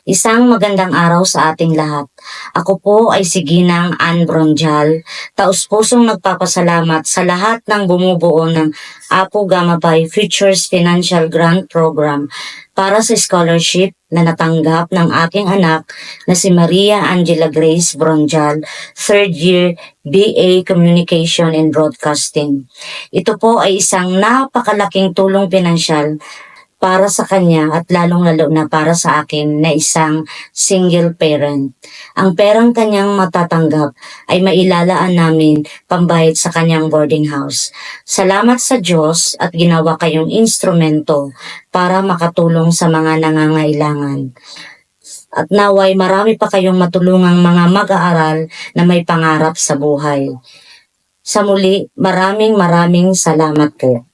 Isang magandang araw sa ating lahat. Ako po ay si Ginang Ann Bronjal, taus-pusong nagpapasalamat sa lahat ng bumubuo ng Apo Gamma Pi Futures Financial Grant Program para sa scholarship na natanggap ng aking anak na si Maria Angela Grace Bronjal, third year BA Communication and Broadcasting. Ito po ay isang napakalaking tulong pinansyal para sa kanya at lalong-lalo na para sa akin na isang single parent. Ang perang kanyang matatanggap ay mailalaan namin pambayad sa kanyang boarding house. Salamat sa Diyos at ginawa kayong instrumento para makatulong sa mga nangangailangan. At naway marami pa kayong matulungang mga mag-aaral na may pangarap sa buhay. Sa muli, maraming salamat po.